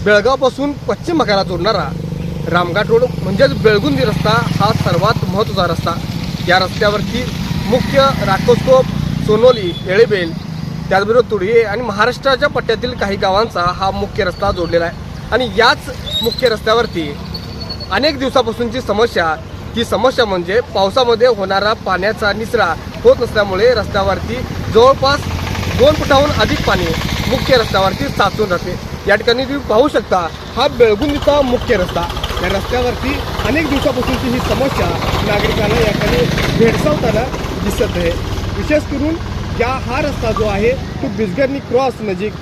बेळगावपासून पश्चिम भागाला जोडणारा रामघाट रोड म्हणजेच बेळगुंदी रस्ता हा सर्वात महत्त्वाचा रस्ता। या रस्त्यावरती मुख्य राकोस्कोप, सोनोली, येळेबेल, त्याचबरोबर तुडये आणि महाराष्ट्राच्या पट्ट्यातील काही गावांचा हा मुख्य रस्ता जोडलेला आहे। आणि याच मुख्य रस्त्यावरती अनेक दिवसापासूनची समस्या म्हणजे पावसामध्ये होणारा पाण्याचा निचरा होत नसल्यामुळे रस्त्यावरती जवळपास 2 फुटाहून अधिक पाणी मुख्य रस्त्यावरती साचून राहते। या ठिकाणी तुम्ही पाहू शकता हा बेळगुंदीचा मुख्य रस्ता। या रस्त्यावरती अनेक दिवसापासूनची ही समस्या नागरिकांना या ठिकाणी भेडसावताना दिसत आहे। विशेष करून हा रस्ता जो आहे तो बिजगर्णी क्रॉस नजीक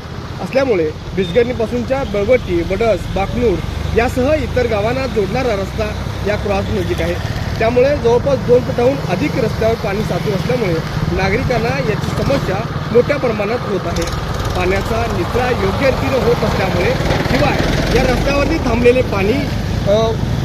असल्यामुळे बिजगर्णीपासूनच्या बळवटी, बडस, बाकनूर यासह इतर गावांना जोडणारा रस्ता या क्रॉस नजीक आहे। त्यामुळे जवळपास 2 फुटाहून अधिक रस्त्यावर पाणी साचून असल्यामुळे नागरिकांना याची समस्या मोठ्या प्रमाणात होत आहे। पाण्याचा निचरा योग्य रीतीने होत नसल्यामुळे शिवाय या रस्त्यावरती थांबलेले पाणी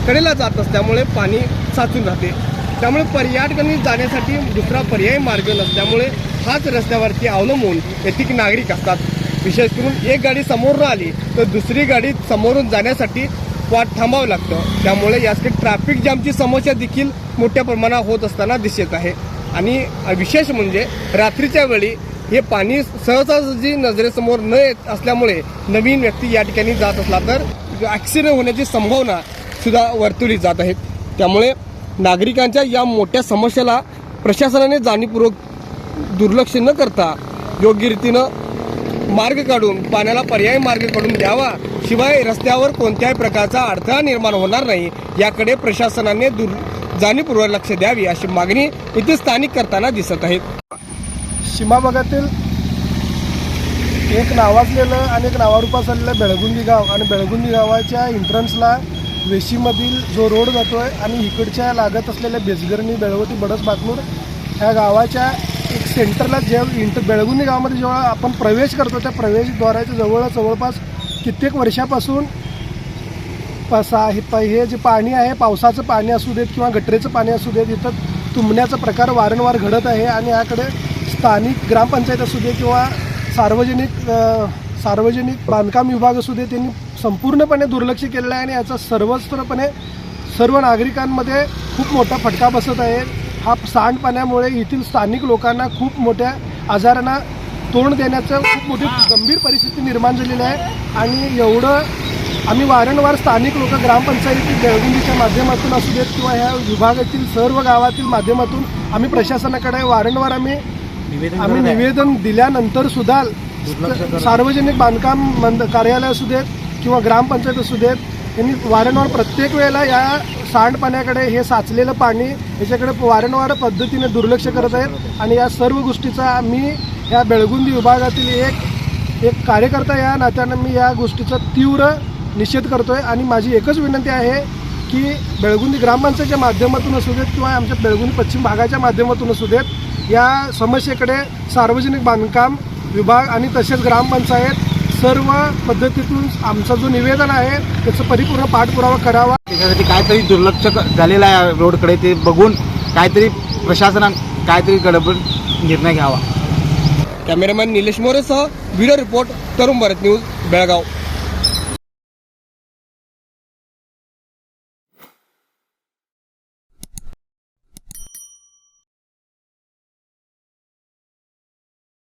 कडेला जात नसल्यामुळे पाणी साचून राहते। त्यामुळे पर्यटकांनी जाण्यासाठी दुसरा पर्यायी मार्ग नसल्यामुळे हाच रस्त्यावरती अवलंबून येथील नागरिक असतात। विशेष करून एक गाडी समोरून आली तर दुसरी गाडी समोरून जाण्यासाठी वाट थांबावं लागतं। त्यामुळे यासाठी ट्रॅफिक जामची समस्या देखील मोठ्या प्रमाणात होत असताना दिसत आहे। आणि विशेष म्हणजे रात्रीच्या वेळी हे पाणी सहजासहजी नजरेसमोर न येत असल्यामुळे नवीन व्यक्ती या ठिकाणी जात असला तर ॲक्सिडेंट होण्याची संभावना सुद्धा वर्तवली जात आहे। त्यामुळे नागरिकांच्या या मोठ्या समस्येला प्रशासनाने जाणीवपूर्वक दुर्लक्ष न करता योग्य रीतीनं मार्ग काढून पाण्याला पर्यायी मार्ग काढून द्यावा। शिवाय रस्त्यावर कोणत्याही प्रकारचा अडथळा निर्माण होणार नाही याकडे प्रशासनाने जाणीवपूर्वक लक्ष द्यावी अशी मागणी इथे स्थानिक करताना दिसत आहेत। सीमा भागातील एक नावाजलेलं आणि एक नावारूपास आलेलं बेळगुंदी गाव आणि बेळगुंदी गावाच्या एंट्रन्सला वेशीमधील जो रोड जातो आहे आणि इकडच्या लागत असलेल्या बेजगर्णी, बेळवटी, बडस, बाकनूर ह्या गावाच्या एक सेंटरला बेळगुंदी गावामध्ये जेव्हा आपण प्रवेश करतो त्या प्रवेशद्वाराच्या जवळपास कित्येक वर्षापासून हे जे पाणी आहे पावसाचं पाणी असू देत किंवा गटरेचं पाणी असू देत इथं तुंबण्याचा प्रकार वारंवार घडत आहे। आणि याकडे स्थानिक ग्रामपंचायत असू दे किंवा सार्वजनिक बांधकाम विभाग असू दे त्यांनी संपूर्णपणे दुर्लक्ष केलेलं आहे आणि याचा सर्वत्रपणे सर्व नागरिकांमध्ये खूप मोठा फटका बसत आहे। हा सांडपाण्यामुळे येथील स्थानिक लोकांना खूप मोठ्या आजारांना तोंड देण्याचं खूप मोठी गंभीर परिस्थिती निर्माण झालेली आहे। आणि एवढं आम्ही वारंवार स्थानिक लोक ग्रामपंचायती बेळगुंदीच्या माध्यमातून असू देत किंवा ह्या विभागातील सर्व गावातील माध्यमातून आम्ही प्रशासनाकडे वारंवार आम्ही निवेदन दिल्यानंतर सुद्धा सार्वजनिक बांधकाम कार्यालय असू देत किंवा ग्रामपंचायत असू देत यांनी वारंवार प्रत्येक वेळेला या सांडपाण्याकडे हे साचलेलं पाणी याच्याकडे वारंवार पद्धतीने दुर्लक्ष करत आहेत। आणि या सर्व गोष्टीचा मी या बेळगुंदी विभागातील एक कार्यकर्ता या नात्यानं मी या गोष्टीचा तीव्र निषेध करतो आहे। आणि माझी एकच विनंती आहे की बेळगुंदी ग्रामपंचायतीच्या माध्यमातून असू देत किंवा आमच्या बेळगुंदी पश्चिम भागाच्या माध्यमातून असू देत या समस्येकडे सार्वजनिक बांधकाम विभाग आणि तसेच ग्रामपंचायत सर्व पद्धतीतून आमचं जो निवेदन आहे त्याचं परिपूर्ण पाठपुरावा करावा। त्याच्यासाठी काहीतरी दुर्लक्ष झालेलं आहे रोडकडे ते बघून काहीतरी प्रशासनाने काहीतरी गडबड निर्णय घ्यावा। Cameraman Nilesh मोरेसह video report Tarun Bharat news Belgaum.